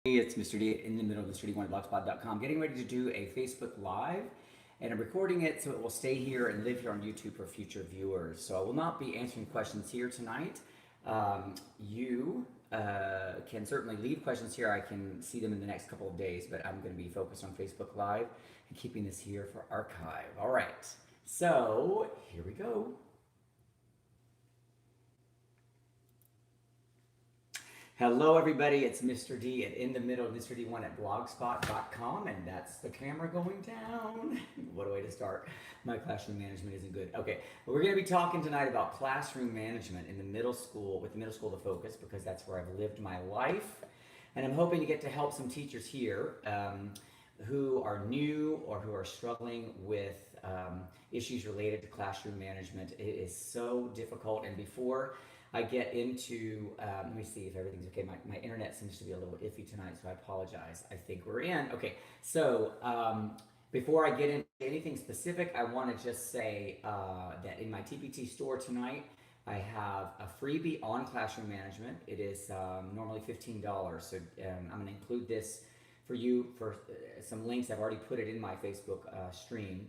It's Mr. D in the middle of Mr. D1 at blogspot.com, getting ready to do a Facebook Live, and I'm recording it so it will stay here and live here on YouTube for future viewers. So I will not be answering questions here tonight. You can certainly leave questions here. I can see them in the next couple of days, but I'm going to be focused on Facebook Live and keeping this here for archive. All right, so here we go. Hello, everybody. It's Mr. D at In the Middle of Mr. D1 at blogspot.com, and that's the camera going down. What a way to start. My classroom management isn't good. Okay, well, we're going to be talking tonight about classroom management in the middle school, with the middle school to focus, because that's where I've lived my life. And I'm hoping to get to help some teachers here who are new or who are struggling with issues related to classroom management. It is so difficult, and before I get into, let me see if everything's okay. My internet seems to be a little iffy tonight, so I apologize. I think we're in. Okay, so before I get into anything specific, I want to just say that in my TPT store tonight, I have a freebie on classroom management. It is normally $15, so I'm going to include this for you for some links. I've already put it in my Facebook stream.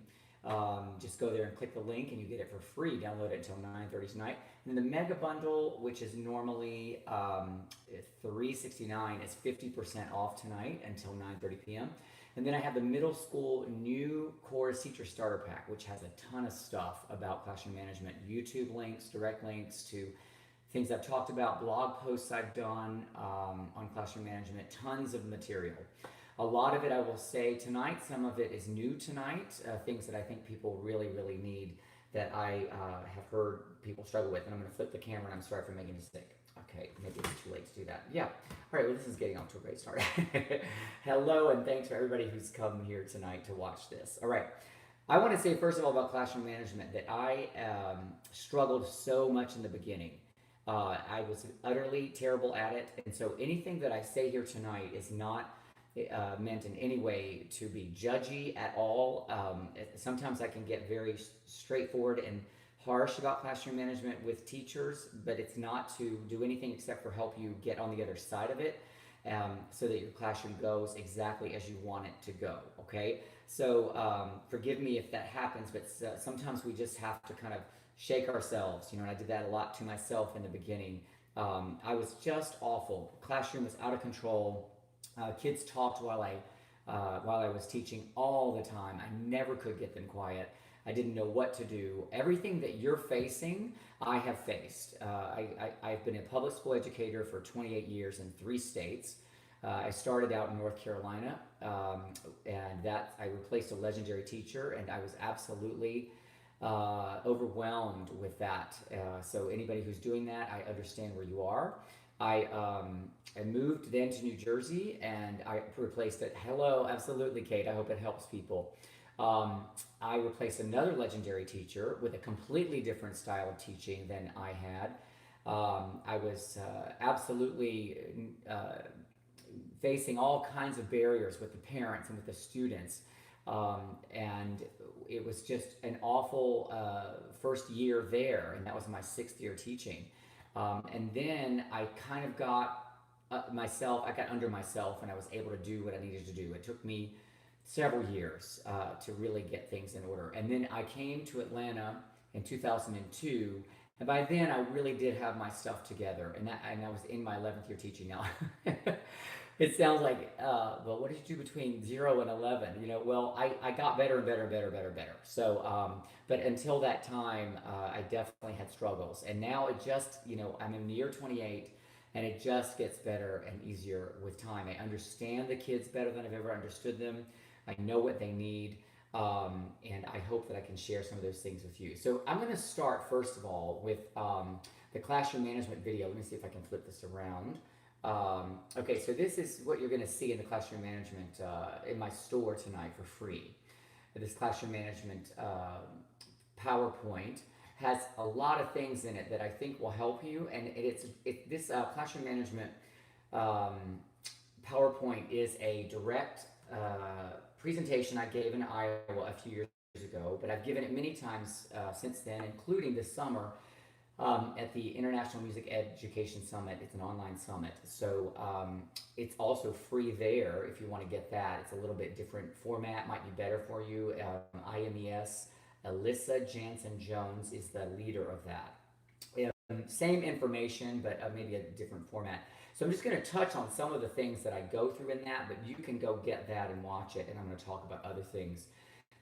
Just go there and click the link and you get it for free. Download it until 9:30 tonight. And then the mega bundle, which is normally $369, is 50% off tonight until 9:30 p.m. And then I have the middle school new course teacher starter pack, which has a ton of stuff about classroom management, YouTube links, direct links to things I've talked about, blog posts I've done on classroom management, tons of material. A lot of it, I will say tonight, some of it is new tonight, things that I think people really, really need that I have heard people struggle with. And I'm going to flip the camera, and I'm sorry for making a mistake. Okay, maybe it's too late to do that. Yeah. All right, well, this is getting off to a great start. Hello, and thanks for everybody who's come here tonight to watch this. All right. I want to say, first of all, about classroom management, that I struggled so much in the beginning. I was utterly terrible at it. And so anything that I say here tonight is not meant in any way to be judgy at all. Sometimes I can get very straightforward and harsh about classroom management with teachers, but it's not to do anything except for help you get on the other side of it so that your classroom goes exactly as you want it to go, okay? So forgive me if that happens, but sometimes we just have to kind of shake ourselves, and I did that a lot to myself in the beginning. I was just awful. Classroom was out of control. Kids talked while I was teaching all the time. I never could get them quiet. I didn't know what to do. Everything that you're facing, I have faced. I've been a public school educator for 28 years in 3 states. I started out in North Carolina, and that I replaced a legendary teacher, and I was absolutely overwhelmed with that. So anybody who's doing that, I understand where you are. I moved then to New Jersey, and I replaced it. Hello, absolutely, Kate. I hope it helps people. I replaced another legendary teacher with a completely different style of teaching than I had. I was absolutely facing all kinds of barriers with the parents and with the students. And it was just an awful first year there, and that was my 6th year teaching. And then I kind of got I got under myself, and I was able to do what I needed to do. It took me several years to really get things in order. And then I came to Atlanta in 2002, and by then I really did have my stuff together, and I was in my 11th year teaching now. It sounds like, well, what did you do between 0 and 11? Well, I got better and better and better and better and better. So, but until that time, I definitely had struggles. And now it just, I'm in year 28, and it just gets better and easier with time. I understand the kids better than I've ever understood them. I know what they need, and I hope that I can share some of those things with you. So I'm going to start, first of all, with the classroom management video. Let me see if I can flip this around. Okay, so this is what you're going to see in the classroom management in my store tonight for free. This classroom management PowerPoint has a lot of things in it that I think will help you, and this classroom management PowerPoint is a direct presentation I gave in Iowa a few years ago, but I've given it many times since then, including this summer at the International Music Education Summit. It's an online summit, so it's also free there if you want to get that. It's a little bit different format, might be better for you. IMES, Alyssa Jansen Jones is the leader of that. Same information, but maybe a different format. So I'm just going to touch on some of the things that I go through in that, but you can go get that and watch it, and I'm going to talk about other things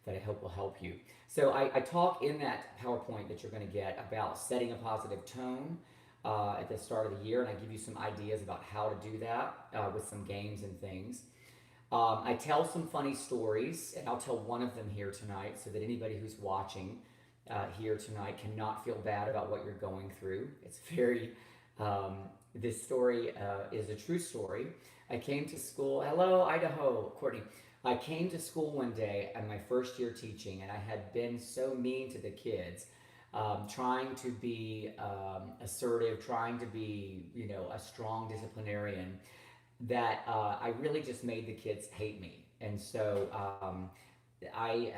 that I hope will help you. So I talk in that PowerPoint that you're going to get about setting a positive tone at the start of the year, and I give you some ideas about how to do that with some games and things. I tell some funny stories, and I'll tell one of them here tonight so that anybody who's watching here tonight cannot feel bad about what you're going through. It's very, this story is a true story. I came to school, hello Idaho, Courtney. I came to school one day in my first year teaching, and I had been so mean to the kids, trying to be assertive, trying to be, a strong disciplinarian, that I really just made the kids hate me. And so I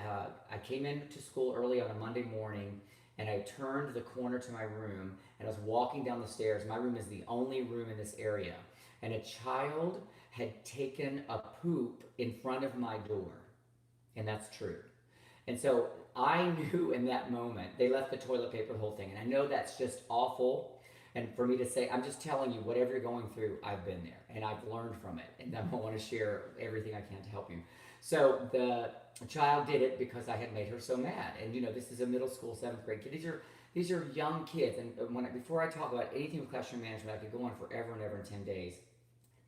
came into school early on a Monday morning, and I turned the corner to my room, and I was walking down the stairs. My room is the only room in this area, and a child had taken a poop in front of my door, and that's true. And so I knew in that moment, they left the toilet paper, the whole thing, and I know that's just awful. And for me to say, I'm just telling you, whatever you're going through, I've been there, and I've learned from it, and I want to share everything I can to help you. So the child did it because I had made her so mad. And this is a middle school, 7th grade kid. These are young kids, and before I talk about anything with classroom management, I could go on forever and ever in 10 days.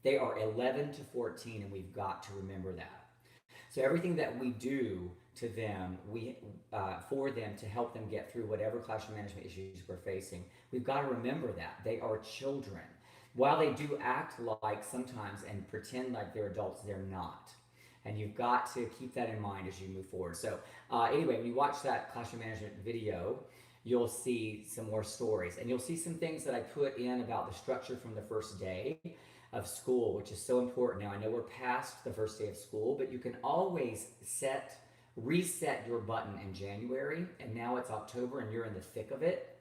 They are 11 to 14, and we've got to remember that. So everything that we do to them, for them to help them get through whatever classroom management issues we're facing, we've got to remember that they are children. While they do act like sometimes and pretend like they're adults, they're not. And you've got to keep that in mind as you move forward. So anyway, when you watch that classroom management video, you'll see some more stories, and you'll see some things that I put in about the structure from the first day of school, which is so important. Now, I know we're past the first day of school, but you can always reset your button in January, and now it's October and you're in the thick of it.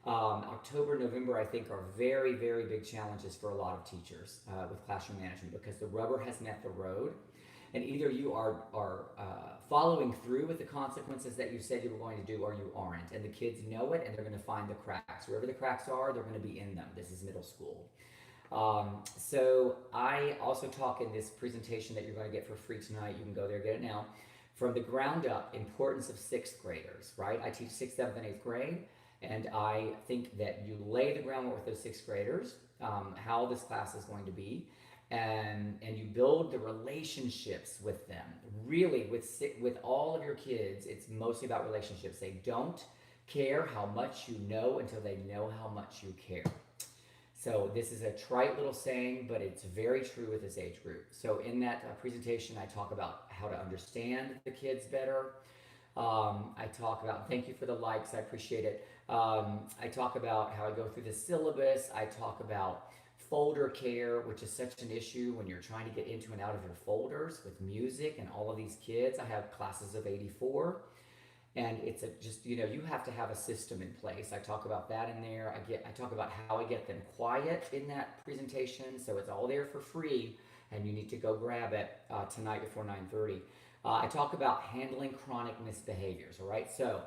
October, November, I think, are very, very big challenges for a lot of teachers with classroom management, because the rubber has met the road, and either you are following through with the consequences that you said you were going to do, or you aren't, and the kids know it, and they're going to find the cracks. Wherever the cracks are, they're going to be in them. This is middle school. So I also talk in this presentation that you're going to get for free tonight. You can go there, get it now. From the ground up, importance of 6th graders, right? I teach 6th, 7th, and 8th grade, and I think that you lay the groundwork with those 6th graders, how this class is going to be, and you build the relationships with them. Really, with all of your kids, it's mostly about relationships. They don't care how much you know until they know how much you care. So this is a trite little saying, but it's very true with this age group. So in that presentation, I talk about how to understand the kids better. I talk about, thank you for the likes, I appreciate it. I talk about how I go through the syllabus. I talk about folder care, which is such an issue when you're trying to get into and out of your folders with music and all of these kids. I have classes of 84. And it's you have to have a system in place. I talk about that in there. I talk about how I get them quiet in that presentation. So it's all there for free, and you need to go grab it tonight before 9:30. I talk about handling chronic misbehaviors, all right? So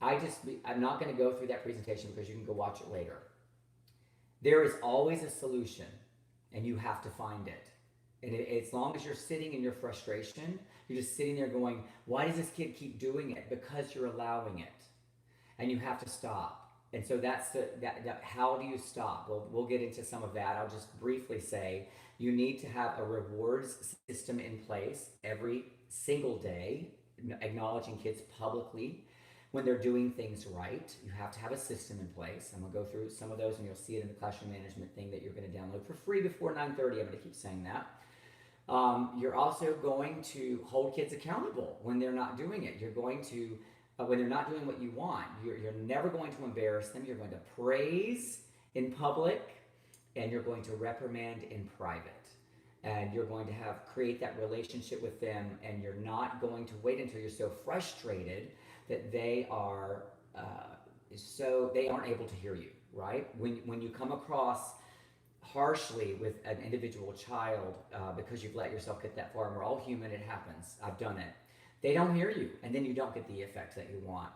I'm not going to go through that presentation because you can go watch it later. There is always a solution, and you have to find it. And as long as you're sitting in your frustration, you're just sitting there going, why does this kid keep doing it? Because you're allowing it. And you have to stop. And so that's how do you stop? Well, we'll get into some of that. I'll just briefly say you need to have a rewards system in place every single day, acknowledging kids publicly when they're doing things right. You have to have a system in place. I'm going to go through some of those, and you'll see it in the classroom management thing that you're going to download for free before 9:30. I'm going to keep saying that. You're also going to hold kids accountable when they're not doing it. You're going to, when they're not doing what you want, you're never going to embarrass them. You're going to praise in public, and you're going to reprimand in private. And you're going to create that relationship with them, and you're not going to wait until you're so frustrated that they are so they aren't able to hear you, right? When you come across harshly with an individual child because you've let yourself get that far, and we're all human, it happens. I've done it. They don't hear you, and then you don't get the effect that you want.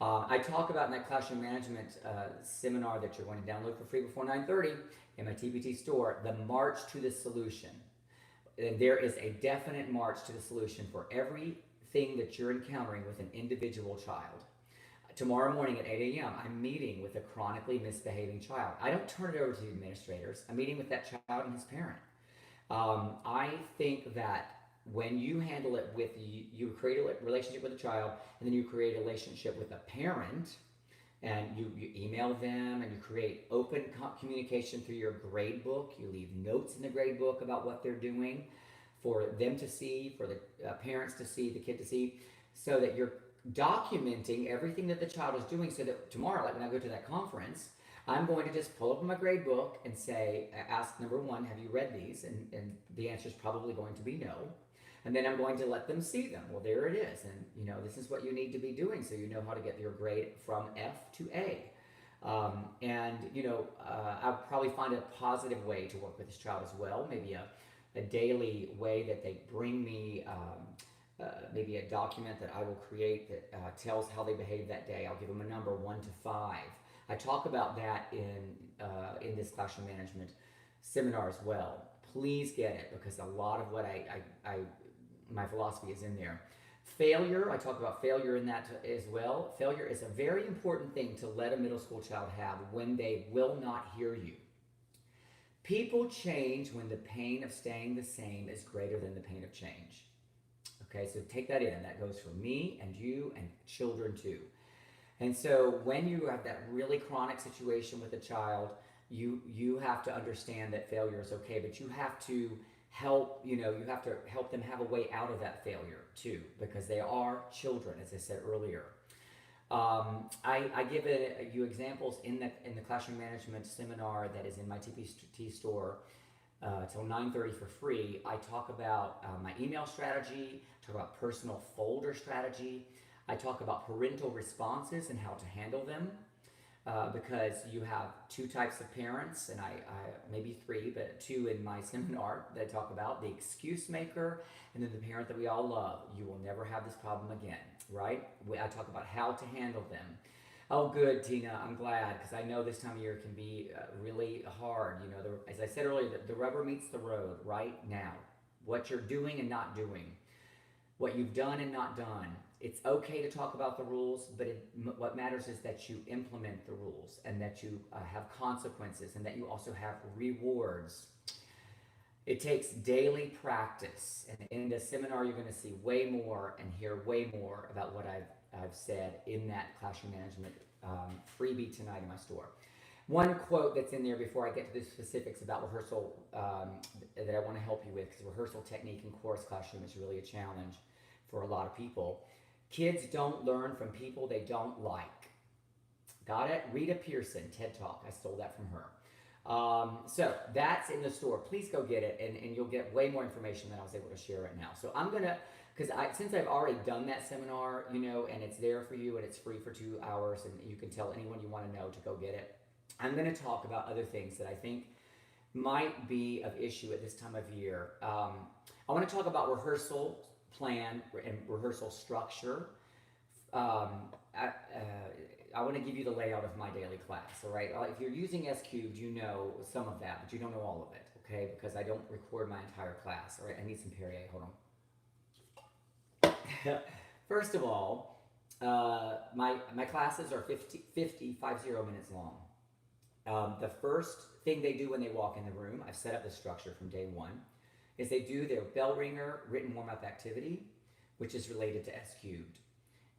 I talk about in that classroom management seminar that you're going to download for free before 9:30 in my TBT store, the march to the solution. And there is a definite march to the solution for everything that you're encountering with an individual child. Tomorrow morning at 8 a.m., I'm meeting with a chronically misbehaving child. I don't turn it over to the administrators. I'm meeting with that child and his parent. I think that when you handle it with, you create a relationship with a child, and then you create a relationship with a parent, and you email them, and you create open communication through your grade book. You leave notes in the grade book about what they're doing for them to see, for the parents to see, the kid to see, so that you're documenting everything that the child is doing, so that tomorrow, like when I go to that conference, I'm going to just pull up my grade book and say, ask number one, have you read these? And the answer is probably going to be no. And then I'm going to let them see them. Well, there it is. And, you know, this is what you need to be doing so you know how to get your grade from F to A. I'll probably find a positive way to work with this child as well. Maybe a daily way that they bring me maybe a document that I will create that tells how they behave that day. I'll give them a number 1 to 5. I talk about that in this classroom management seminar as well. Please get it, because a lot of what my philosophy is in there. Failure, I talk about failure in that as well. Failure is a very important thing to let a middle school child have when they will not hear you. People change when the pain of staying the same is greater than the pain of change. Okay, so take that in. That goes for me and you and children too. And so when you have that really chronic situation with a child, you have to understand that failure is okay, but you have to help them have a way out of that failure too, because they are children, as I said earlier. I give you examples in the classroom management seminar that is in my TPT store till 9:30 for free. I talk about my email strategy, talk about personal folder strategy. I talk about parental responses and how to handle them. Because you have two types of parents, and I maybe three, but two in my seminar that I talk about: the excuse maker, and then the parent that we all love. You will never have this problem again, right? I talk about how to handle them. Oh, good, Tina. I'm glad, because I know this time of year can be really hard. You know, as I said earlier, the rubber meets the road right now. What you're doing and not doing, what you've done and not done. It's okay to talk about the rules, but what matters is that you implement the rules, and that you have consequences, and that you also have rewards. It takes daily practice, and in the seminar you're going to see way more and hear way more about what I've said in that classroom management freebie tonight in my store. One quote that's in there before I get to the specifics about rehearsal that I want to help you with, because rehearsal technique in chorus classroom is really a challenge for a lot of people. Kids don't learn from people they don't like. Got it? Rita Pearson, TED Talk. I stole that from her. So that's in the store. Please go get it, and you'll get way more information than I was able to share right now. So I'm going to, since I've already done that seminar, and it's there for you, and it's free for 2 hours, and you can tell anyone you want to know to go get it, I'm going to talk about other things that I think might be of issue at this time of year. I want to talk about rehearsal plan and rehearsal structure. I want to give you the layout of my daily class, all right? If you're using S Cubed, you know some of that, but you don't know all of it, okay? Because I don't record my entire class, all right? I need some Perrier, hold on. First of all, my classes are 50 minutes long. The first thing they do when they walk in the room, I've set up the structure from day one, is they do their bell ringer written warm-up activity, which is related to S Cubed.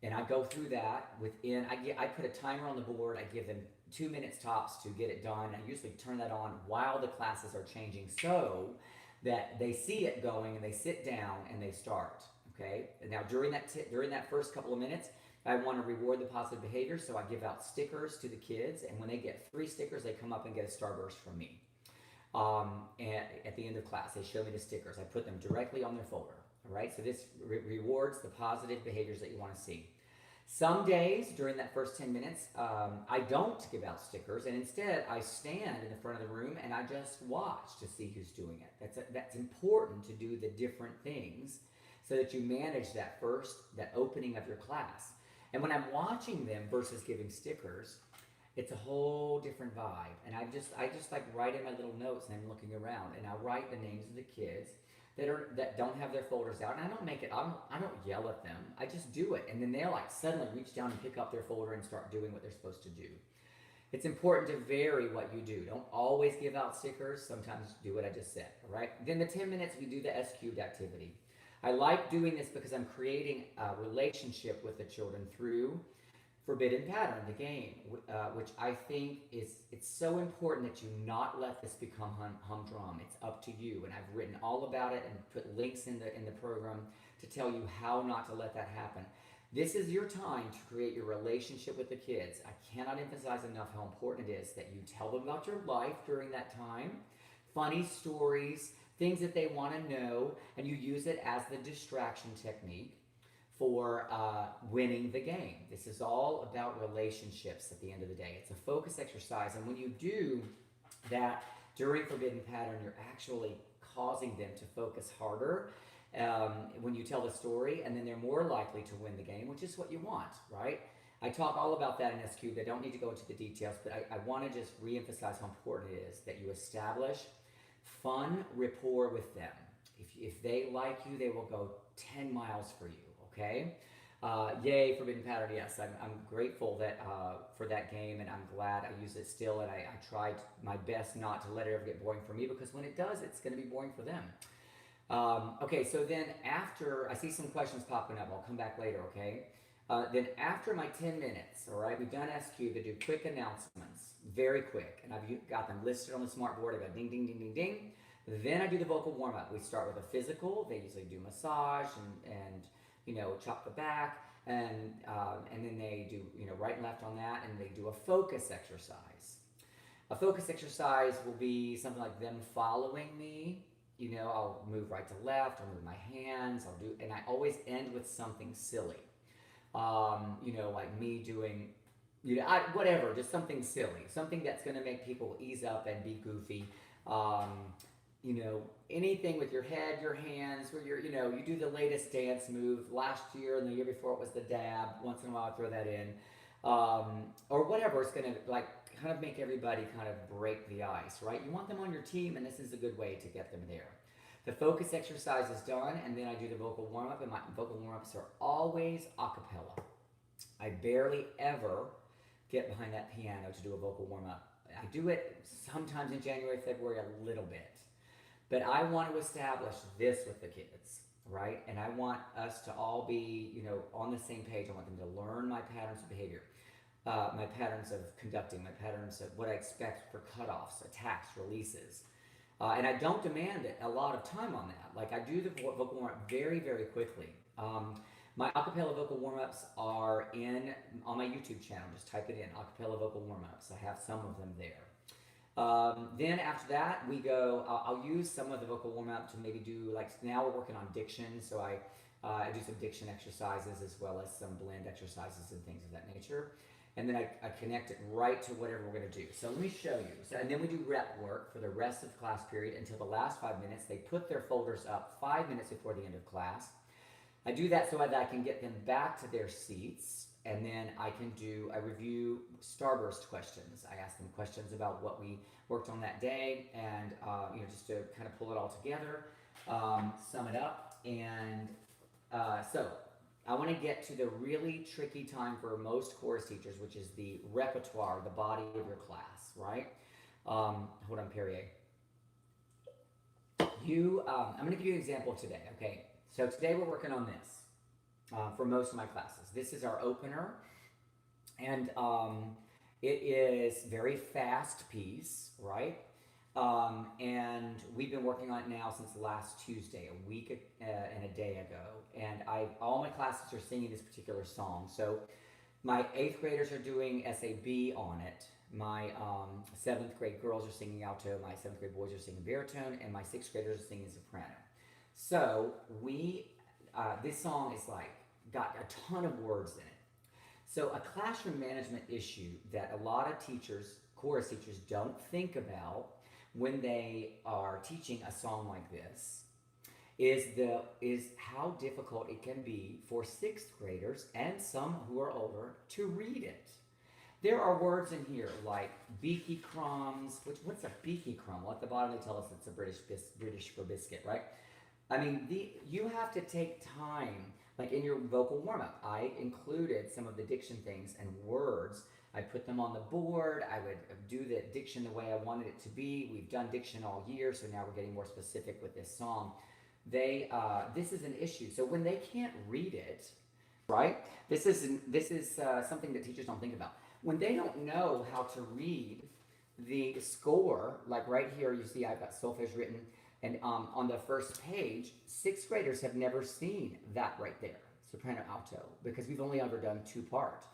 And I go through that I put a timer on the board. I give them 2 minutes tops to get it done. I usually turn that on while the classes are changing so that they see it going and they sit down and they start, okay? Now during that first couple of minutes, I want to reward the positive behavior, so I give out stickers to the kids, and when they get 3 stickers, they come up and get a starburst from me. And at the end of class, they show me the stickers. I put them directly on their folder, all right? So this rewards the positive behaviors that you want to see. Some days during that first 10 minutes, I don't give out stickers, and instead I stand in the front of the room and I just watch to see who's doing it. That's important to do the different things so that you manage that opening of your class. And when I'm watching them versus giving stickers, it's a whole different vibe. And I just like write in my little notes, and I'm looking around, and I write the names of the kids that don't have their folders out, and I don't yell at them. I just do it, and then they'll like suddenly reach down and pick up their folder and start doing what they're supposed to do. It's important to vary what you do. Don't always give out stickers. Sometimes do what I just said. All right. Then the 10 minutes we do the S cubed activity. I like doing this because I'm creating a relationship with the children through Forbidden Pattern, the game, which I think it's so important that you not let this become humdrum. It's up to you, and I've written all about it and put links in the program to tell you how not to let that happen. This is your time to create your relationship with the kids. I cannot emphasize enough how important it is that you tell them about your life during that time, funny stories, things that they want to know, and you use it as the distraction technique for winning the game. This is all about relationships at the end of the day. It's a focus exercise, and when you do that during Forbidden Pattern, you're actually causing them to focus harder when you tell the story, and then they're more likely to win the game, which is what you want, right? I talk all about that in SQ. I don't need to go into the details, but I want to just re-emphasize how important it is that you establish fun rapport with them. If they like you, they will go 10 miles for you. Okay, yay, Forbidden Pattern. Yes, I'm grateful that for that game, and I'm glad I use it still, and I tried my best not to let it ever get boring for me, because when it does, it's going to be boring for them. Okay, so then after, I see some questions popping up. I'll come back later, okay? Then after my 10 minutes, all right, we've done SQ to do quick announcements, very quick, and I've got them listed on the smart board. I go ding, ding, ding, ding, ding. Then I do the vocal warm-up. We start with a physical. They usually do massage and chop the back, and then they do, right and left on that, and they do a focus exercise. A focus exercise will be something like them following me. I'll move right to left, I'll move my hands, and I always end with something silly. Like me doing, whatever, just something silly, something that's going to make people ease up and be goofy. Anything with your head, your hands, where you do the latest dance move. Last year and the year before it was the dab. Once in a while I throw that in. Or whatever, it's going to kind of make everybody kind of break the ice, right? You want them on your team, and this is a good way to get them there. The focus exercise is done, and then I do the vocal warm-up, and my vocal warm-ups are always a cappella. I barely ever get behind that piano to do a vocal warm-up. I do it sometimes in January, February, a little bit. But I want to establish this with the kids, right? And I want us to all be, on the same page. I want them to learn my patterns of behavior, my patterns of conducting, my patterns of what I expect for cutoffs, attacks, releases. And I don't demand a lot of time on that. Like, I do the vocal warm-up very, very quickly. My acapella vocal warm-ups are on my YouTube channel. Just type it in, acapella vocal warm-ups. I have some of them there. Then after that, we go, I'll use some of the vocal warm-up to maybe do, now we're working on diction, so I do some diction exercises as well as some blend exercises and things of that nature. And then I connect it right to whatever we're going to do. So let me show you. And then we do rep work for the rest of the class period until the last 5 minutes. They put their folders up 5 minutes before the end of class. I do that so that I can get them back to their seats, and then I review starburst questions. I ask them questions about what we worked on that day, and just to kind of pull it all together, sum it up, and so I want to get to the really tricky time for most chorus teachers, which is the repertoire, the body of your class, right? Hold on, Perrier. I'm going to give you an example today, okay? So today we're working on this for most of my classes. This is our opener, and it is very fast piece, right? And we've been working on it now since last Tuesday, a week and a day ago. And all my classes are singing this particular song. So my 8th graders are doing SAB on it. My 7th grade girls are singing alto. My 7th grade boys are singing baritone, and my 6th graders are singing soprano. So this song is got a ton of words in it. So a classroom management issue that a lot of teachers, chorus teachers, don't think about when they are teaching a song like this is how difficult it can be for sixth graders and some who are older to read it. There are words in here like beaky crumbs. What's a beaky crumb? Well, at the bottom they tell us it's a British for biscuit, right? I mean, you have to take time, like in your vocal warm-up. I included some of the diction things and words. I put them on the board. I would do the diction the way I wanted it to be. We've done diction all year, so now we're getting more specific with this song. This is an issue. So when they can't read it, right? This is something that teachers don't think about. When they don't know how to read the score, like right here, you see I've got solfege written, and on the first page, sixth graders have never seen that right there, soprano, alto, because we've only ever done two-part.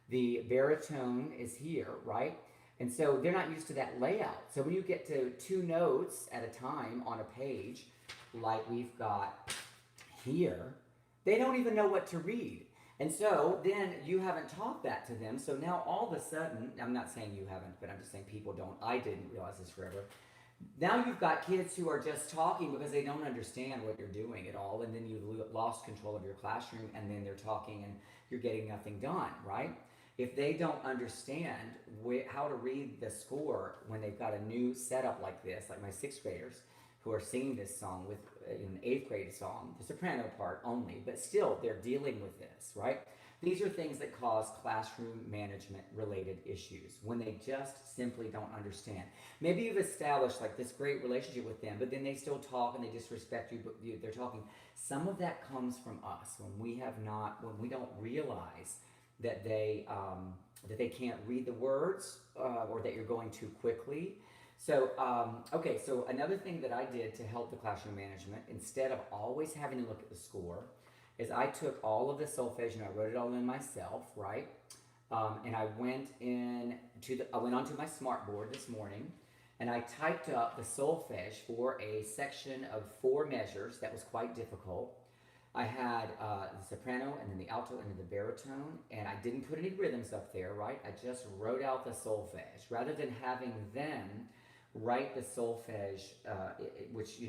The baritone is here, right? And so they're not used to that layout. So when you get to two notes at a time on a page, like we've got here, they don't even know what to read. And so then you haven't taught that to them. So now all of a sudden, I'm not saying you haven't, but I'm just saying people don't. I didn't realize this forever. Now you've got kids who are just talking because they don't understand what you're doing at all. And then you've lost control of your classroom, and then they're talking and you're getting nothing done, right? If they don't understand how to read the score when they've got a new setup like this, like my sixth graders who are singing this song with an eighth grade song, the soprano part only, but still they're dealing with this, right? These are things that cause classroom management related issues when they just simply don't understand. Maybe you've established like this great relationship with them, but then they still talk and they disrespect you, but they're talking. Some of that comes from us when we don't realize that they can't read the words or that you're going too quickly. So, okay, so another thing that I did to help the classroom management, instead of always having to look at the score, is I took all of the solfege and I wrote it all in myself, right? And I went onto my smartboard this morning and I typed up the solfege for a section of 4 measures that was quite difficult. I had the soprano and then the alto and then the baritone, and I didn't put any rhythms up there, right? I just wrote out the solfege rather than having them write the solfege, which,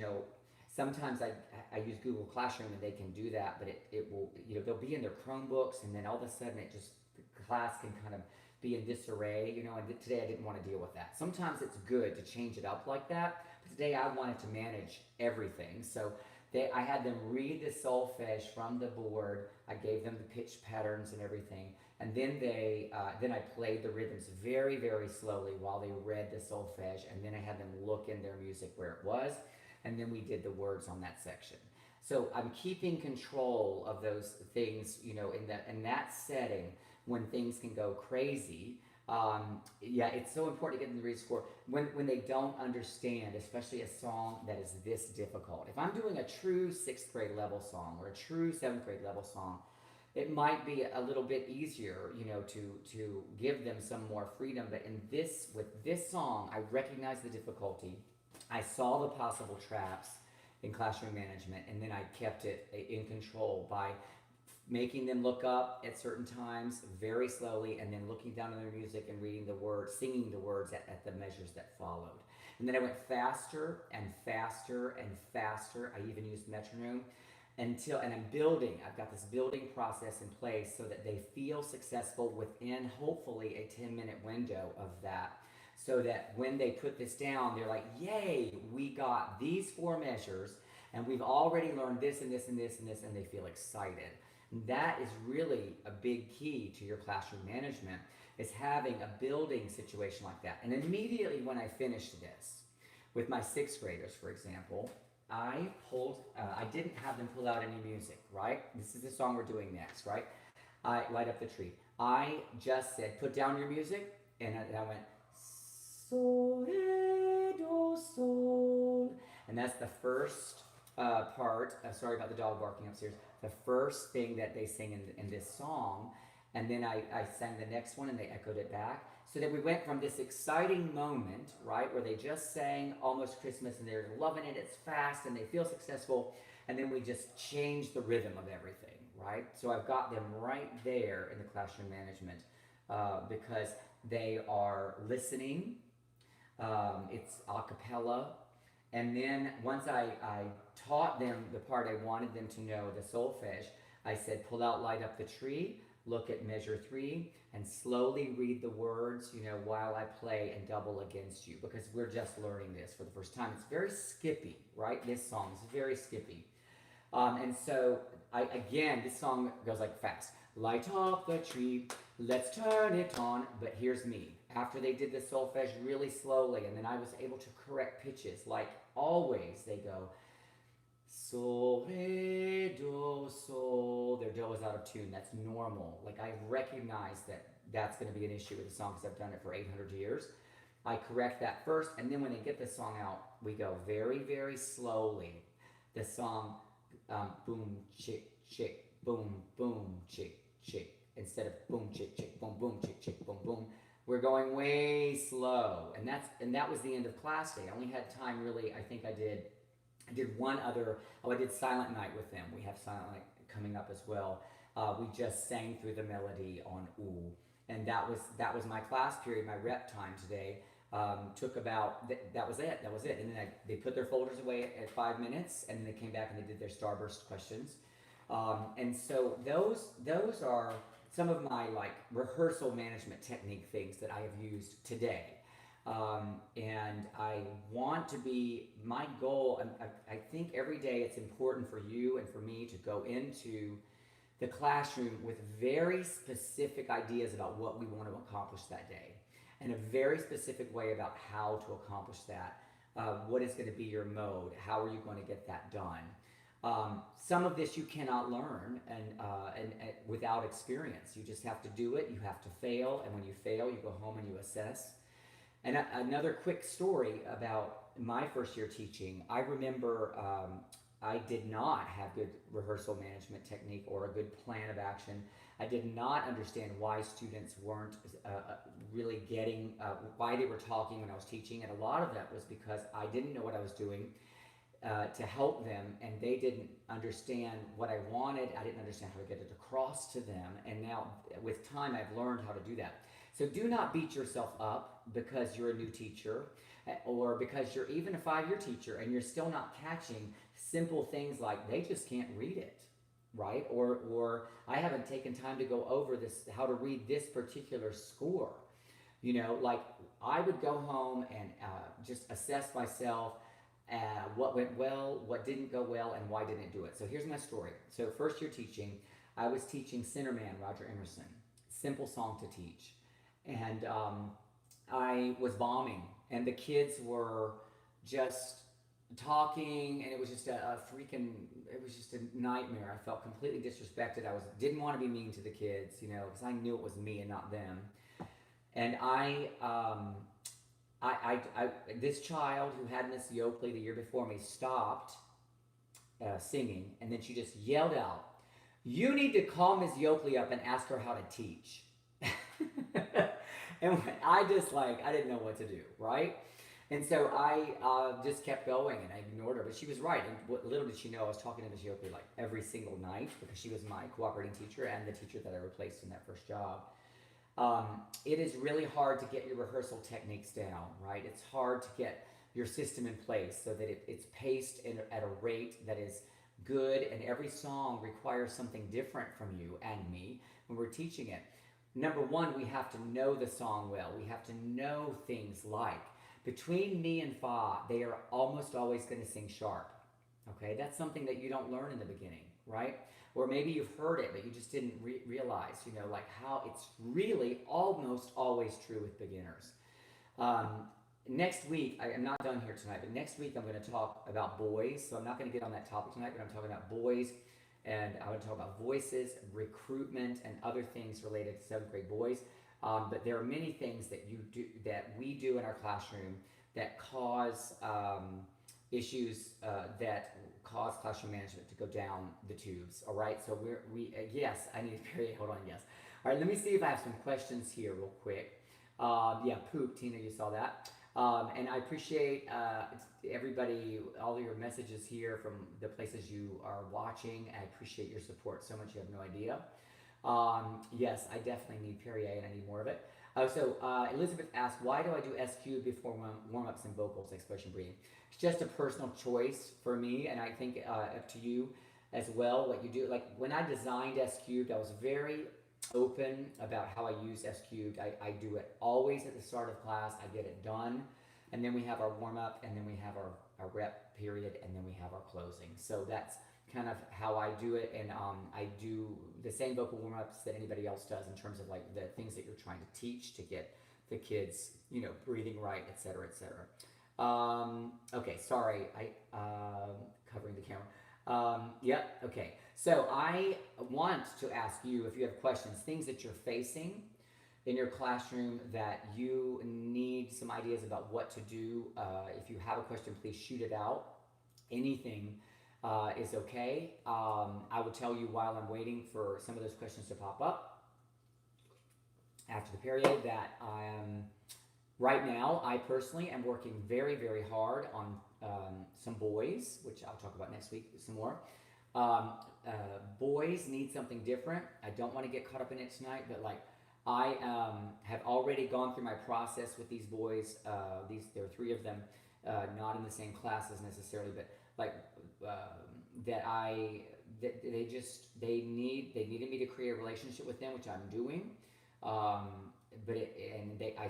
sometimes I use Google Classroom and they can do that, but it will, they'll be in their Chromebooks and then all of a sudden the class can kind of be in disarray, and today I didn't want to deal with that. Sometimes it's good to change it up like that, but today I wanted to manage everything. So I had them read the solfege from the board. I gave them the pitch patterns and everything. And then then I played the rhythms very, very slowly while they read the solfege. And then I had them look in their music where it was. And then we did the words on that section. So I'm keeping control of those things, in that setting when things can go crazy. It's so important to get them to read score when they don't understand, especially a song that is this difficult. If I'm doing a true 6th grade level song or a true 7th grade level song, it might be a little bit easier, to give them some more freedom. But with this song, I recognized the difficulty. I saw the possible traps in classroom management, and then I kept it in control by making them look up at certain times very slowly, and then looking down in their music and reading the words, singing the words at the measures that followed. And then I went faster and faster and faster. I even used metronome and I'm building. I've got this building process in place so that they feel successful within hopefully a 10-minute window of that. So that when they put this down, they're like, yay, we got these 4 measures and we've already learned this and this and this and this, and they feel excited. And that is really a big key to your classroom management, is having a building situation like that. And immediately when I finished this, with my 6th graders, for example, I didn't have them pull out any music, right? This is the song we're doing next, right? I Light Up the Tree. I just said, put down your music, and I went, sol, re, do, sol. And that's the first part. Sorry about the dog barking upstairs. The first thing that they sing in this song. And then I sang the next one and they echoed it back. So that we went from this exciting moment, right, where they just sang Almost Christmas and they're loving it, it's fast and they feel successful, and then we just changed the rhythm of everything, right? So I've got them right there in the classroom management because they are listening, it's a cappella, and then once I taught them the part I wanted them to know, the solfege, I said, pull out Light Up the Tree, look at measure 3, and slowly read the words, you know, while I play and double against you, because we're just learning this for the first time. It's very skippy, right? This song is very skippy. And so, again, this song goes like fast. Light up the tree, let's turn it on. But here's me. After they did the solfege really slowly, and then I was able to correct pitches. Like always, they go, sol, re, do, sol. Their do is out of tune. That's normal. Like I recognize that that's going to be an issue with the song because I've done it for 800 years. I correct that first, and then when they get the song out, we go very, very slowly. The song, boom, chick, chick, boom, boom, chick, chick. Instead of boom, chick, chick, boom, boom, chick, chick, boom, boom. We're going way slow, and that was the end of class day. I only had time really. I think I did one other. Oh, I did Silent Night with them. We have Silent Night coming up as well. We just sang through the melody on Ooh, and that was my class period. My rep time today took about that was it. And then they put their folders away at 5 minutes, and then they came back and they did their starburst questions. And so those are some of my like rehearsal management technique things that I have used today. And I want to be, my goal, I think every day it's important for you and for me to go into the classroom with very specific ideas about what we want to accomplish that day, and a very specific way about how to accomplish that. What is going to be your mode? How are you going to get that done? Some of this you cannot learn and without experience. You just have to do it. You have to fail, and when you fail, you go home and you assess. And another quick story about my first year teaching. I remember I did not have good rehearsal management technique or a good plan of action. I did not understand why students weren't really getting why they were talking when I was teaching, and a lot of that was because I didn't know what I was doing to help them, and they didn't understand what I wanted. I didn't understand how to get it across to them, and now with time I've learned how to do that. So do not beat yourself up because you're a new teacher, or because you're even a 5-year teacher and you're still not catching simple things like they just can't read it, right? Or I haven't taken time to go over this, how to read this particular score. You know, like I would go home and just assess myself, what went well, what didn't go well, and why didn't it do it. So here's my story. So first year teaching, I was teaching Sinnerman, Roger Emerson, simple song to teach. And I was bombing, and the kids were just talking, and it was just it was just a nightmare. I felt completely disrespected. Didn't want to be mean to the kids, you know, because I knew it was me and not them. And this child who had Missy Oakley the year before me stopped singing, and then she just yelled out, "You need to call Missy Oakley up and ask her how to teach." And I didn't know what to do, right? And so I just kept going, and I ignored her, but she was right. And little did she know, I was talking to Miss Oakley like every single night, because she was my cooperating teacher and the teacher that I replaced in that first job. It is really hard to get your rehearsal techniques down, right? It's hard to get your system in place so that it's paced at a rate that is good, and every song requires something different from you and me when we're teaching it. Number one, we have to know the song well. We have to know things like, between mi and fa, they are almost always going to sing sharp. Okay, that's something that you don't learn in the beginning, right? Or maybe you've heard it, but you just didn't realize, you know, like how it's really almost always true with beginners. Next week, I'm not done here tonight, but next week I'm going to talk about boys. So I'm not going to get on that topic tonight, but I'm talking about boys. And I would talk about voices, recruitment, and other things related to 7th grade boys. But there are many things that we do in our classroom that cause issues that cause classroom management to go down the tubes. All right. So yes, I need to hold on. Yes. All right. Let me see if I have some questions here real quick. Yeah, poop, Tina, you saw that. And I appreciate everybody, all your messages here from the places you are watching. I appreciate your support so much, you have no idea. Yes, I definitely need Perrier and I need more of it. Elizabeth asked, why do I do SQ before warm-ups and vocals, expression breathing? It's just a personal choice for me, and I think up to you as well what you do. Like when I designed SQ, I was very open about how I use SQ. I do it always at the start of class. I get it done, and then we have our warm-up, and then we have our rep period, and then we have our closing. So that's kind of how I do it, and I do the same vocal warm-ups that anybody else does in terms of like the things that you're trying to teach to get the kids, you know, breathing right, etc., etc. Okay, sorry, I covering the camera. Yep, okay. So I want to ask you if you have questions, things that you're facing in your classroom that you need some ideas about what to do. If you have a question, please shoot it out. Anything is okay. I will tell you while I'm waiting for some of those questions to pop up after the period that I am, right now, I personally am working very, very hard on some boys, which I'll talk about next week some more. Boys need something different. I don't want to get caught up in it tonight, but like I have already gone through my process with these boys. There are 3 of them, not in the same classes necessarily, but like they needed me to create a relationship with them, which I'm doing. I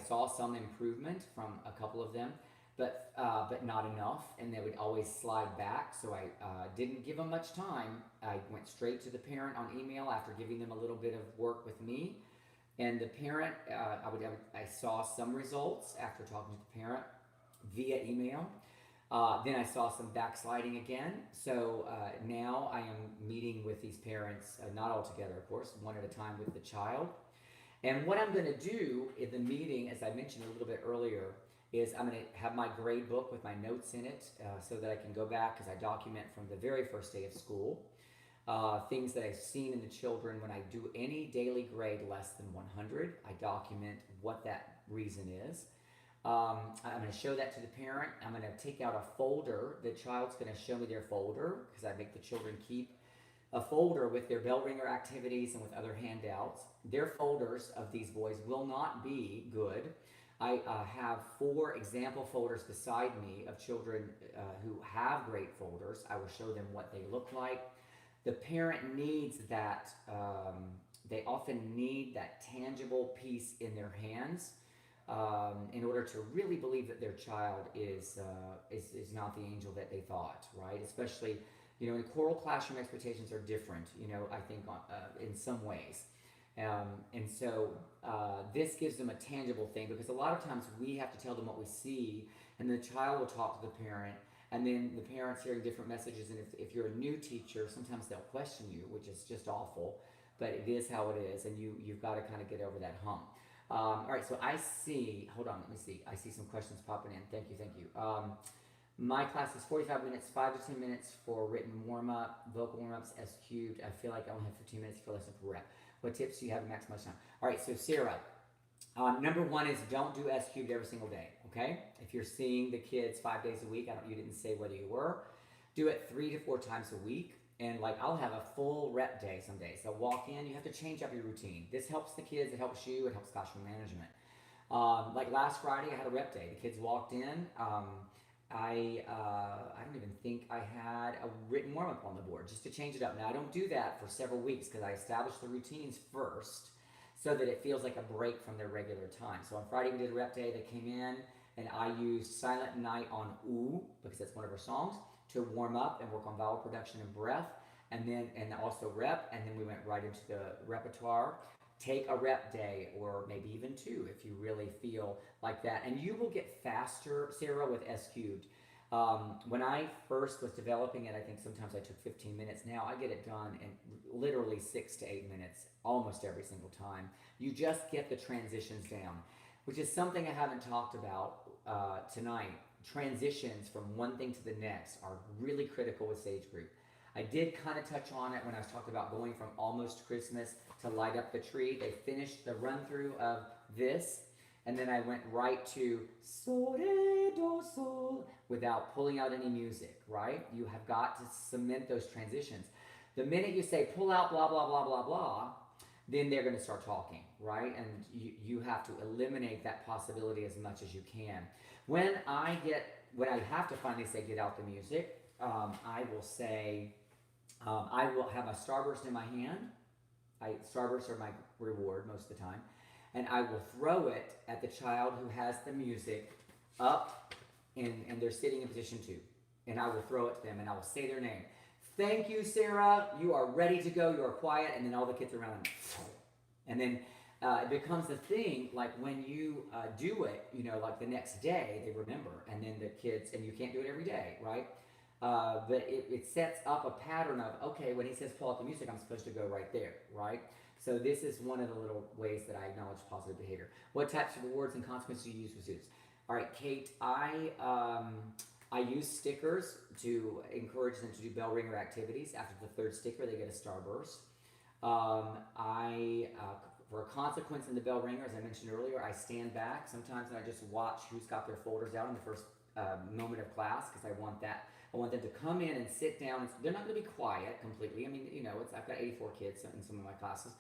saw some improvement from a couple of them, but not enough, and they would always slide back. So I didn't give them much time. I went straight to the parent on email after giving them a little bit of work with me, and the parent, I saw some results after talking to the parent via email. Then I saw some backsliding again. So now I am meeting with these parents, not all together, of course, one at a time with the child. And what I'm going to do in the meeting, as I mentioned a little bit earlier, is I'm going to have my grade book with my notes in it so that I can go back as I document from the very first day of school. Things that I've seen in the children when I do any daily grade less than 100, I document what that reason is. I'm going to show that to the parent. I'm going to take out a folder. The child's going to show me their folder because I make the children keep a folder with their bell ringer activities and with other handouts. Their folders of these boys will not be good. I have 4 example folders beside me of children who have great folders. I will show them what they look like. The parent needs that, they often need that tangible piece in their hands in order to really believe that their child is not the angel that they thought, right? Especially, you know, in choral classroom expectations are different, you know, I think in some ways. And so this gives them a tangible thing, because a lot of times we have to tell them what we see, and the child will talk to the parent, and then the parent's hearing different messages. And if you're a new teacher, sometimes they'll question you, which is just awful, but it is how it is, and you've got to kind of get over that hump. All right, so I see, hold on, let me see. I see some questions popping in. Thank you. My class is 45 minutes, 5 to 10 minutes for written warm-up, vocal warm-ups, S cubed. I feel like I only have 15 minutes for lesson for rep. What tips do you have to maximize time? All right, so Sarah, number 1 is don't do S cubed every single day, okay? If you're seeing the kids 5 days a week, you didn't say whether you were, do it 3 to 4 times a week. And like I'll have a full rep day some days. So walk in, you have to change up your routine. This helps the kids, it helps you, it helps classroom management. Like last Friday, I had a rep day. The kids walked in. I don't even think I had a written warm-up on the board, just to change it up. Now, I don't do that for several weeks because I establish the routines first so that it feels like a break from their regular time. So on Friday, we did a rep day. They came in, and I used Silent Night on Ooh, because that's one of our songs, to warm up and work on vowel production and breath, and also rep, and then we went right into the repertoire. Take a rep day, or maybe even 2 if you really feel like that. And you will get faster, Sarah, with S cubed. When I first was developing it, I think sometimes I took 15 minutes. Now I get it done in literally 6 to 8 minutes, almost every single time. You just get the transitions down, which is something I haven't talked about tonight. Transitions from one thing to the next are really critical with Sage Group. I did kind of touch on it when I was talking about going from Almost Christmas to Light Up the Tree. They finished the run through of this, and then I went right to sol, re, do, sol without pulling out any music, right? You have got to cement those transitions. The minute you say pull out blah, blah, blah, blah, blah, then they're going to start talking, right? And you have to eliminate that possibility as much as you can. When I have to finally say get out the music, I will say, I will have my Starburst in my hand. Starbursts are my reward most of the time. And I will throw it at the child who has the music up and they're sitting in position 2. And I will throw it to them and I will say their name. Thank you, Sarah. You are ready to go. You are quiet. And then all the kids around them. And then it becomes a thing, like when you do it, like the next day, they remember. And then the kids, and you can't do it every day, right? But it sets up a pattern of, okay, when he says pull out the music, I'm supposed to go right there, right? So this is one of the little ways that I acknowledge positive behavior. What types of rewards and consequences do you use with students? All right, Kate, I use stickers to encourage them to do bell ringer activities. After the 3rd sticker, they get a Starburst. For a consequence in the bell ringer, as I mentioned earlier, I stand back sometimes and I just watch who's got their folders out in the first moment of class, because I want them to come in and sit down. And they're not going to be quiet completely. I mean, I've got 84 kids in some of my classes.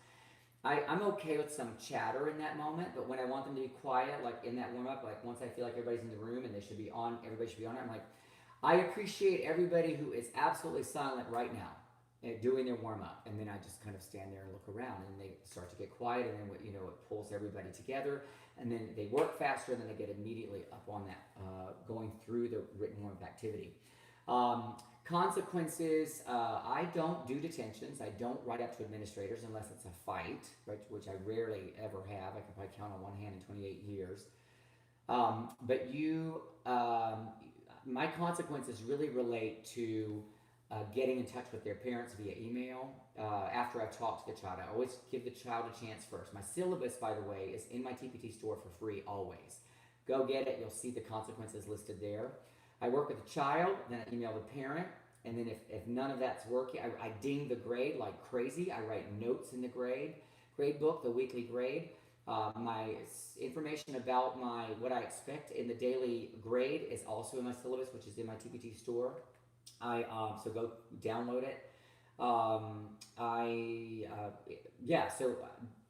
I'm okay with some chatter in that moment, but when I want them to be quiet, like in that warm-up, like once I feel like everybody's in the room and everybody should be on it, I'm like, I appreciate everybody who is absolutely silent right now doing their warm-up. And then I just kind of stand there and look around, and they start to get quiet, and then it pulls everybody together, and then they work faster, and then they get immediately up on that, going through the written warm-up activity. Consequences, I don't do detentions. I don't write up to administrators unless it's a fight, right, which I rarely ever have. I can probably count on one hand in 28 years. But my consequences really relate to getting in touch with their parents via email after I've talked to the child. I always give the child a chance first. My syllabus, by the way, is in my TPT store for free always. Go get it. You'll see the consequences listed there. I work with the child, then I email the parent, and then if none of that's working, I ding the grade like crazy. I write notes in the grade book, the weekly grade. My information about what I expect in the daily grade is also in my syllabus, which is in my TPT store. So go download it. So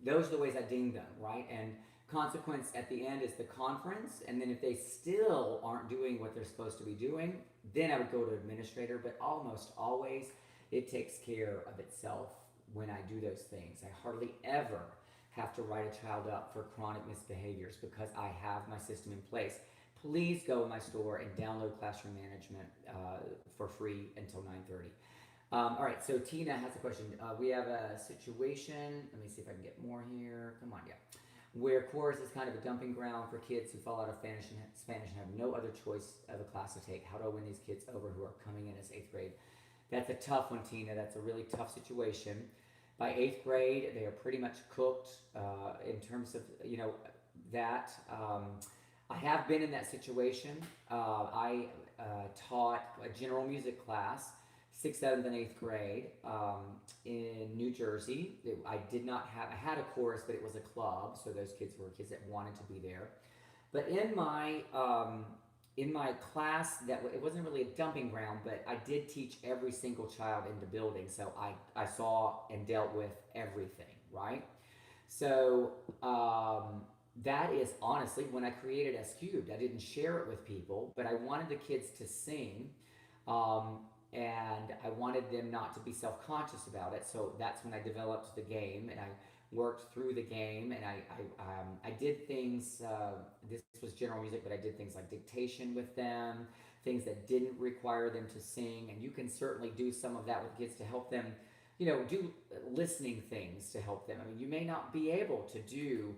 those are the ways I ding them, right? And consequence at the end is the conference, and then if they still aren't doing what they're supposed to be doing, then I would go to administrator, but almost always it takes care of itself when I do those things. I hardly ever have to write a child up for chronic misbehaviors because I have my system in place. Please go in my store and download Classroom Management for free until 9:30. All right, so Tina has a question. We have a situation, let me see if I can get more here. Come on, yeah. Where chorus is kind of a dumping ground for kids who fall out of Spanish and have no other choice of a class to take. How do I win these kids over who are coming in as 8th grade? That's a tough one, Tina. That's a really tough situation. By 8th grade, they are pretty much cooked in terms of, that. I have been in that situation. I taught a general music class, 6th, 7th, and 8th grade in New Jersey. I had a chorus, but it was a club, so those kids were kids that wanted to be there. But in my class, it wasn't really a dumping ground, but I did teach every single child in the building, so I saw and dealt with everything, right? So that is honestly, when I created S Cubed, I didn't share it with people, but I wanted the kids to sing, and I wanted them not to be self-conscious about it. So that's when I developed the game, and I worked through the game, and I did things, this was general music, but I did things like dictation with them, things that didn't require them to sing, and you can certainly do some of that with kids to help them, do listening things to help them. I mean, you may not be able to do,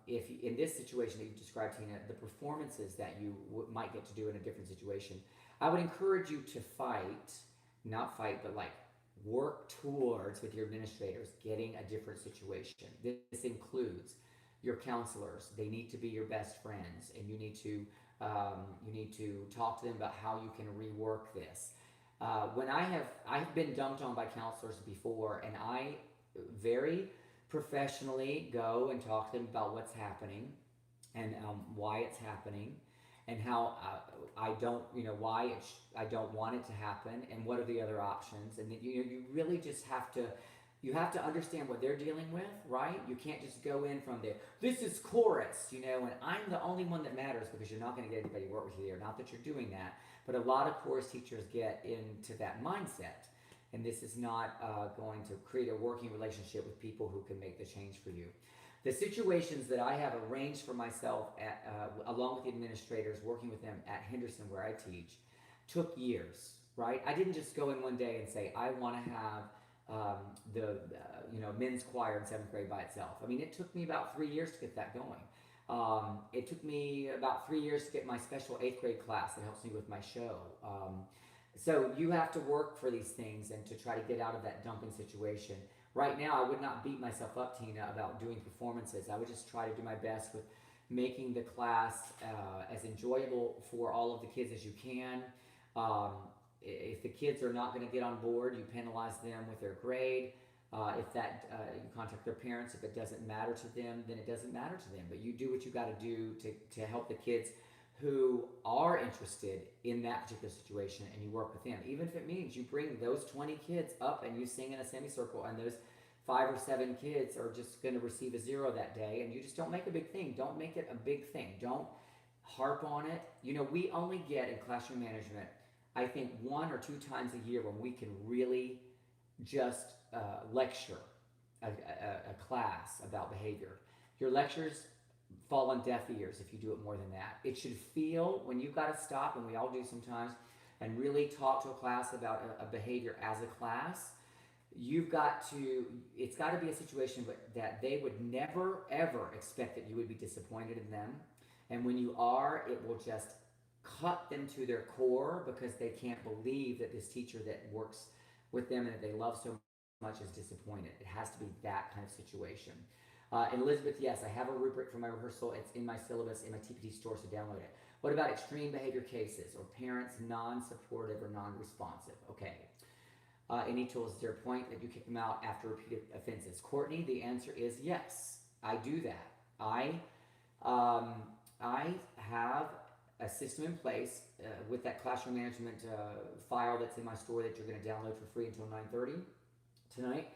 if in this situation that you described, Tina, the performances that you might get to do in a different situation. I would encourage you to not fight, but like work towards with your administrators getting a different situation. This includes your counselors. They need to be your best friends, and you need to talk to them about how you can rework this. When I've been dumped on by counselors before, and I very professionally go and talk to them about what's happening. and why it's happening, and how I don't, why I don't want it to happen, and what are the other options. And then, you really just have to, you have to understand what they're dealing with, right? You can't just go in from there. This is chorus, and I'm the only one that matters, because you're not going to get anybody to work with you there. Not that you're doing that, but a lot of chorus teachers get into that mindset. And this is not going to create a working relationship with people who can make the change for you. The situations that I have arranged for myself, along with the administrators, working with them at Henderson where I teach, took years, right? I didn't just go in one day and say, I want to have the men's choir in 7th grade by itself. I mean, it took me about 3 years to get that going. It took me about 3 years to get my special 8th grade class that helps me with my show. So you have to work for these things and to try to get out of that dumping situation. Right now, I would not beat myself up, Tina, about doing performances. I would just try to do my best with making the class as enjoyable for all of the kids as you can. If the kids are not going to get on board, you penalize them with their grade. You contact their parents. If it doesn't matter to them, then it doesn't matter to them. But you do what you got to do to help the kids who are interested in that particular situation, and you work with them. Even if it means you bring those 20 kids up and you sing in a semicircle, and those 5 or 7 kids are just going to receive a 0 that day, and you just don't make a big thing. Don't make it a big thing. Don't harp on it. We only get in classroom management, I think, 1 or 2 times a year when we can really just lecture a class about behavior. Your lectures fall on deaf ears if you do it more than that. It should feel, when you've got to stop, and we all do sometimes, and really talk to a class about a behavior as a class, it's got to be a situation that they would never, ever expect that you would be disappointed in them. And when you are, it will just cut them to their core, because they can't believe that this teacher that works with them and that they love so much is disappointed. It has to be that kind of situation. And Elizabeth, yes, I have a rubric for my rehearsal. It's in my syllabus in my TPT store, so download it. What about extreme behavior cases or parents non-supportive or non-responsive? Okay. Any tools, is there a point that you kick them out after repeated offenses? Courtney, the answer is yes. I do that. I have a system in place with that classroom management file that's in my store that you're going to download for free until 9:30 tonight.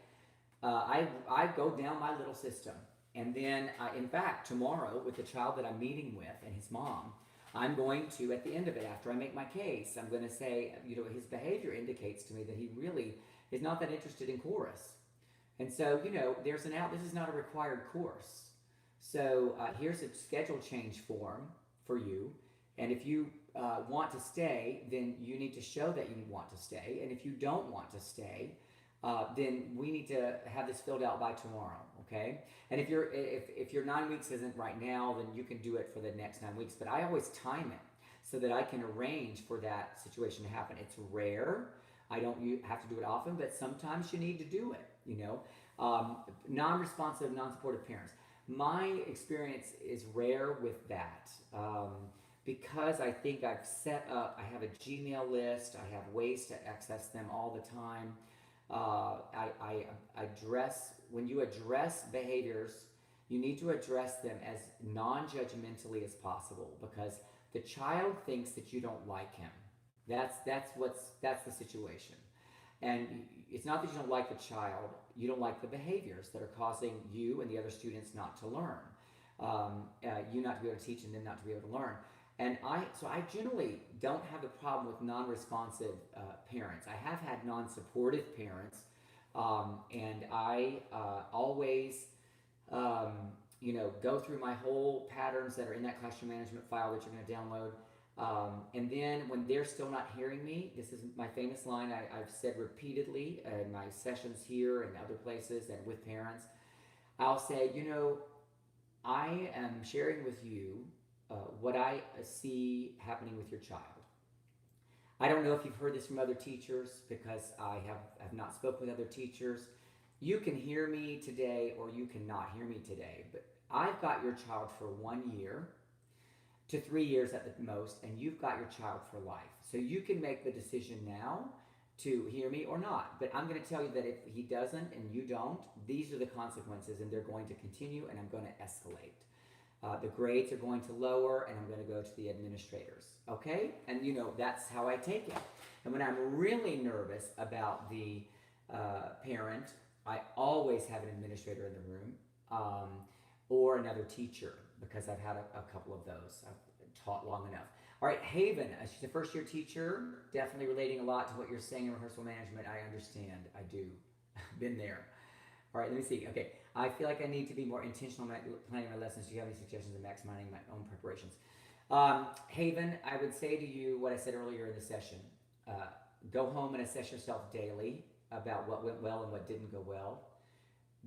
I go down my little system, and then in fact tomorrow, with the child that I'm meeting with and his mom, I'm going to, at the end of it, after I make my case, I'm going to say, his behavior indicates to me that he really is not that interested in chorus. And so, there's an out. This is not a required course. So here's a schedule change form for you. And if you want to stay, then you need to show that you want to stay. And if you don't want to stay, then we need to have this filled out by tomorrow, okay? And if your 9 weeks isn't right now, then you can do it for the next 9 weeks. But I always time it so that I can arrange for that situation to happen. It's rare. You have to do it often, but sometimes you need to do it, Non-responsive, non-supportive parents. My experience is rare with that. Because I think I've set up, I have a Gmail list, I have ways to access them all the time. When you address behaviors, you need to address them as non-judgmentally as possible, because the child thinks that you don't like him. That's the situation. And it's not that you don't like the child, you don't like the behaviors that are causing you and the other students not to learn. You not to be able to teach and them not to be able to learn. And I generally don't have a problem with non-responsive parents. I have had non-supportive parents, and I always, go through my whole patterns that are in that classroom management file that you're going to download. And then when they're still not hearing me, this is my famous line I've said repeatedly in my sessions here and other places and with parents. I'll say, I am sharing with you what I see happening with your child. I don't know if you've heard this from other teachers, because I have not spoken with other teachers. You can hear me today or you cannot hear me today, but I've got your child for 1 year to 3 years at the most, and you've got your child for life. So you can make the decision now to hear me or not. But I'm going to tell you that if he doesn't and you don't, these are the consequences, and they're going to continue, and I'm going to escalate. The grades are going to lower, and I'm going to go to the administrators. Okay? And that's how I take it. And when I'm really nervous about the parent, I always have an administrator in the room, or another teacher, because I've had a couple of those. I've taught long enough. All right, Haven, she's a first-year teacher, definitely relating a lot to what you're saying in rehearsal management. I understand. I do. Been there. All right, let me see. Okay, I feel like I need to be more intentional in planning my lessons. Do you have any suggestions in maximizing my own preparations? Haven, I would say to you what I said earlier in the session. Go home and assess yourself daily about what went well and what didn't go well.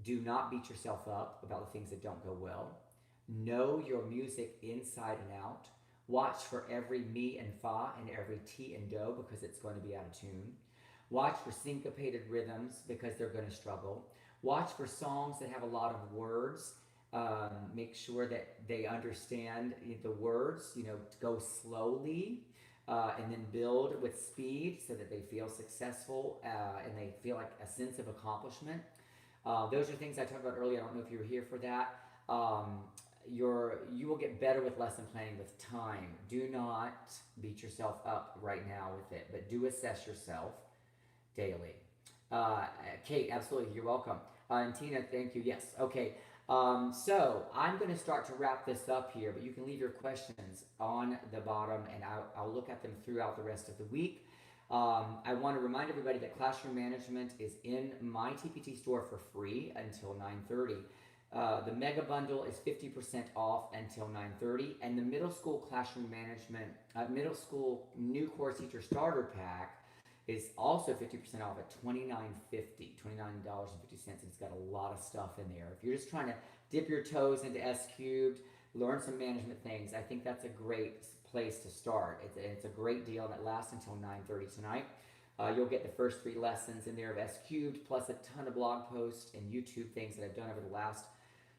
Do not beat yourself up about the things that don't go well. Know your music inside and out. Watch for every mi and fa and every ti and do, because it's going to be out of tune. Watch for syncopated rhythms, because they're going to struggle. Watch for songs that have a lot of words. Make sure that they understand the words. Go slowly, and then build with speed so that they feel successful, and they feel like a sense of accomplishment. Those are things I talked about earlier. I don't know if you were here for that. You will get better with lesson planning with time. Do not beat yourself up right now with it, but do assess yourself daily. Kate, absolutely, you're welcome. And Tina, thank you. Yes, okay. So I'm going to start to wrap this up here, but you can leave your questions on the bottom, and I'll look at them throughout the rest of the week. I want to remind everybody that classroom management is in my TPT store for free until 9:30. The mega bundle is 50% off until 9:30, and the middle school classroom management, middle school new course teacher starter pack is also 50% off at $29.50, $29.50, and it's got a lot of stuff in there. If you're just trying to dip your toes into S cubed, learn some management things, I think that's a great place to start. It's a great deal, and it lasts until 9:30 tonight. You'll get the first 3 lessons in there of S cubed, plus a ton of blog posts and YouTube things that I've done over the last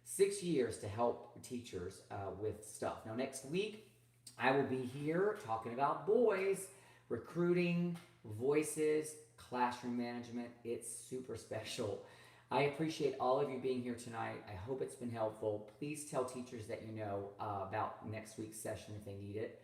6 years to help teachers with stuff. Now, next week, I will be here talking about boys, recruiting, voices, classroom management. It's super special. I appreciate all of you being here tonight. I hope it's been helpful. Please tell teachers that you know about next week's session if they need it.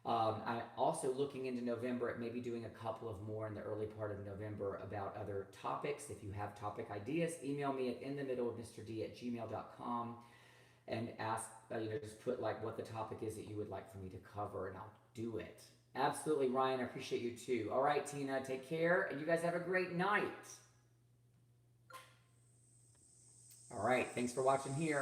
I'm also looking into November at maybe doing a couple of more in the early part of November about other topics. If you have topic ideas, email me at inthemiddleofmrd@gmail.com and ask, just put like what the topic is that you would like for me to cover, and I'll do it. Absolutely, Ryan. I appreciate you too. All right, Tina, take care, and you guys have a great night. All right, thanks for watching here.